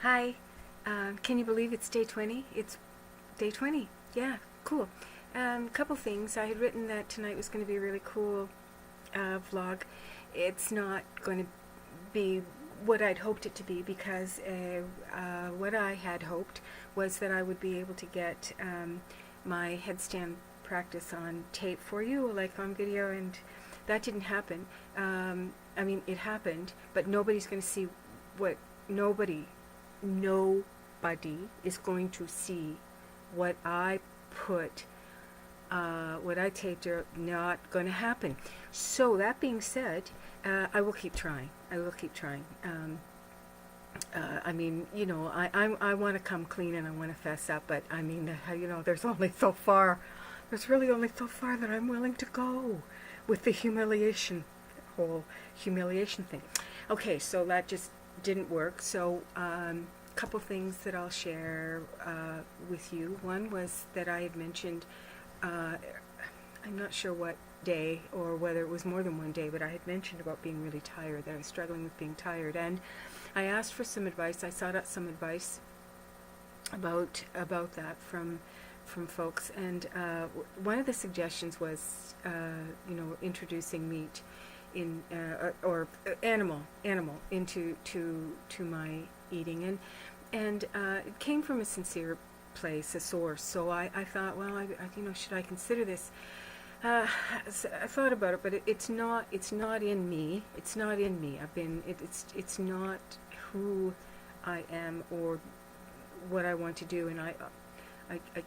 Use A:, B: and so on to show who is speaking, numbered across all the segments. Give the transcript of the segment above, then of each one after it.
A: Hi. Can you believe it's day 20? It's day 20. Yeah, cool. Couple things. I had written that tonight was going to be a really cool vlog. It's not going to be what I'd hoped it to be because what I had hoped was that I would be able to get my headstand practice on tape for you, like on video, and that didn't happen. I mean, it happened, but nobody's going to see what nobody is going to see what I put, what I taped are not going to happen. So that being said, I will keep trying. I will keep trying. I mean, you know, I want to come clean and I want to fess up, but I mean, you know, there's only so far. There's really only so far that I'm willing to go with the whole humiliation thing. Okay, so that just didn't work. So couple things that I'll share with you. One was that I had mentioned, I'm not sure what day or whether it was more than one day, but I had mentioned about being really tired, that I was struggling with being tired, and I asked for some advice. I sought out some advice about that from folks, and one of the suggestions was, you know, introducing meat in or animal into my eating, and it came from a sincere place, a source. So I thought, well, you know, should I consider this? So I thought about it, but it's not in me. It's not in me. It's not who I am or what I want to do, and I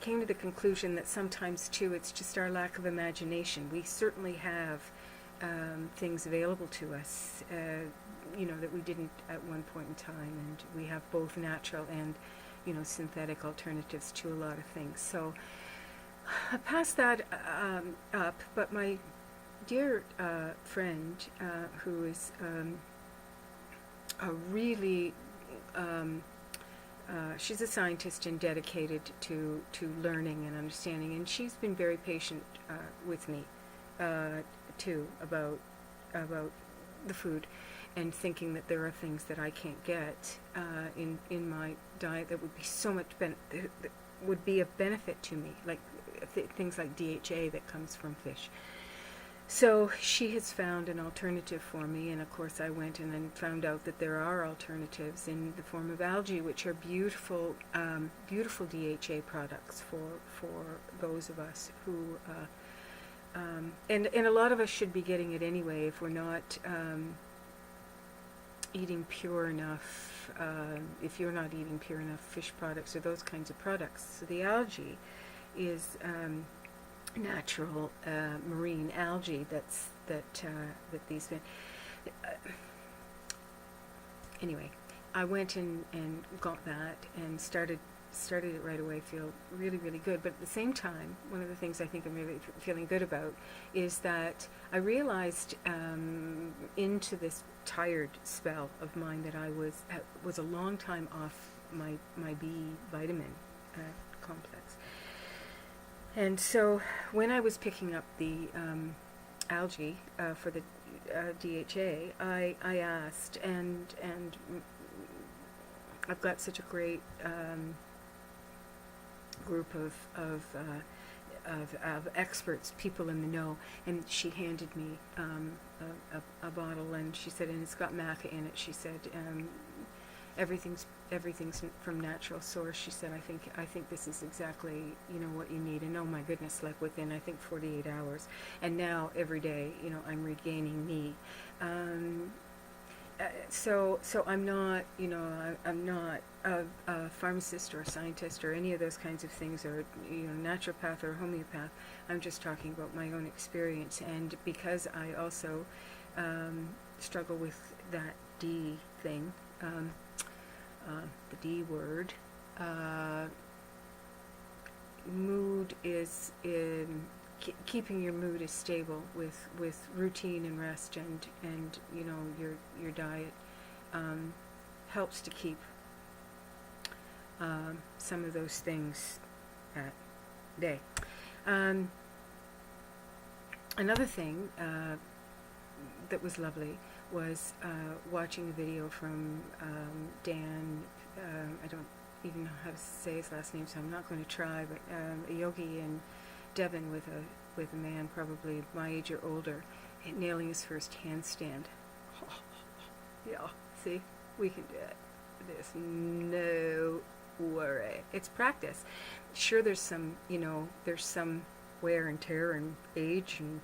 A: came to the conclusion that sometimes too it's just our lack of imagination. We certainly have things available to us, you know, that we didn't at one point in time, and we have both natural and, you know, synthetic alternatives to a lot of things. So I passed that up, but my dear friend, who is a really she's a scientist and dedicated to learning and understanding, and she's been very patient with me too about the food, and thinking that there are things that I can't get in my diet that would be so much that would be of benefit to me, like things like DHA that comes from fish. So she has found an alternative for me, and of course I went and then found out that there are alternatives in the form of algae, which are beautiful, beautiful DHA products for those of us who, and a lot of us should be getting it anyway if we're not eating pure enough, if you're not eating pure enough fish products or those kinds of products. So the algae is natural marine algae that these anyway, I went and got that and started it right away. Feel really good, but at the same time, one of the things I think I'm really feeling good about is that I realized into this tired spell of mine that I was a long time off my B vitamin complex. And so when I was picking up the algae for the DHA, I asked, and I've got such a great group of experts, people in the know, and she handed me a bottle, and she said, and it's got maca in it. She said, everything's from natural source. She said, I think this is exactly, you know, what you need. And oh my goodness, like within I think 48 hours, and now every day, you know, I'm regaining me. So I'm not, you know, I'm not a pharmacist or a scientist or any of those kinds of things, or, you know, naturopath or homeopath. I'm just talking about my own experience, and because I also struggle with that D thing, the D word, mood is keeping your mood is stable with routine and rest, and you know, your diet helps to keep some of those things at bay. Another thing that was lovely was watching a video from Dan even know how to say his last name, so I'm not going to try. But a yogi in Devon with a man probably my age or older, nailing his first handstand. Yeah, see, we can do it. There's no worry. It's practice. Sure, there's some, there's some wear and tear and age and,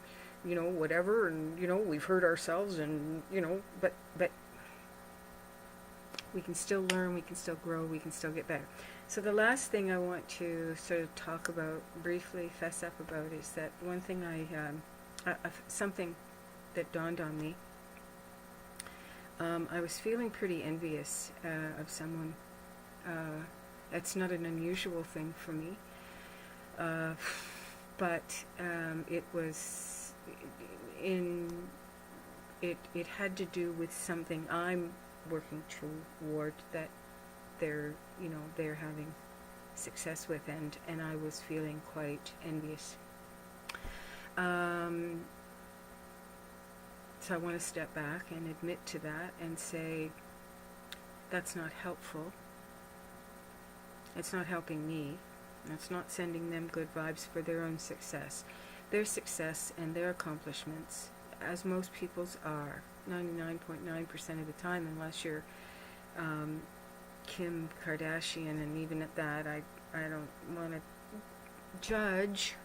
A: whatever, and, we've hurt ourselves and, but we can still learn, we can still grow, we can still get better. So the last thing I want to sort of talk about, briefly fess up about, is that one thing something that dawned on me. I was feeling pretty envious of someone. That's not an unusual thing for me. But it was it had to do with something I'm working toward, that they're having success with, and I was feeling quite envious. So I want to step back and admit to that and say, that's not helpful. It's not helping me. It's not sending them good vibes for their own success. Their success and their accomplishments, as most people's are, 99.9% of the time, unless you're Kim Kardashian, and even at that, I don't want to judge,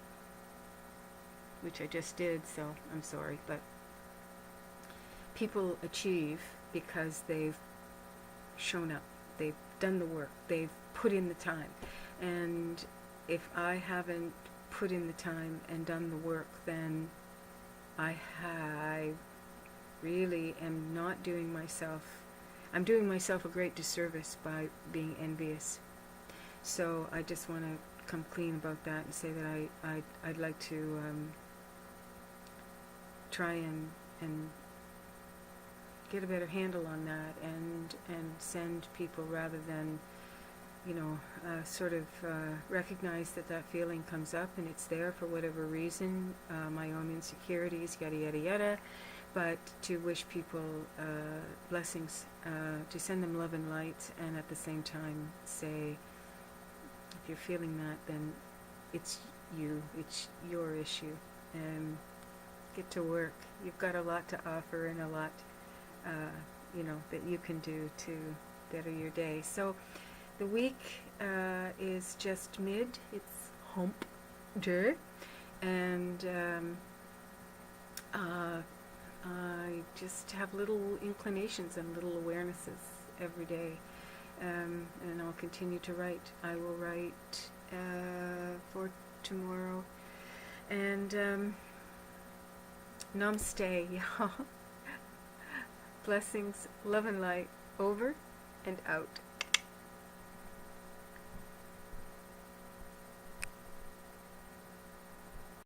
A: which I just did, so I'm sorry, but people achieve because they've shown up, they've done the work, they've put in the time. And if I haven't put in the time and done the work, then I really am not doing myself, I'm doing myself a great disservice by being envious. So I just want to come clean about that and say that I'd like to try and get a better handle on that, and send people, rather than sort of recognize that feeling comes up and it's there for whatever reason, my own insecurities, yada yada yada, but to wish people blessings, to send them love and light, and at the same time say, if you're feeling that, then it's your issue, and get to work. You've got a lot to offer, and a lot that you can do to better your day. So the week is just mid, it's hump day, and I just have little inclinations and little awarenesses every day, and I'll continue to write. I will write for tomorrow, and namaste, y'all. Blessings, love and light, over and out.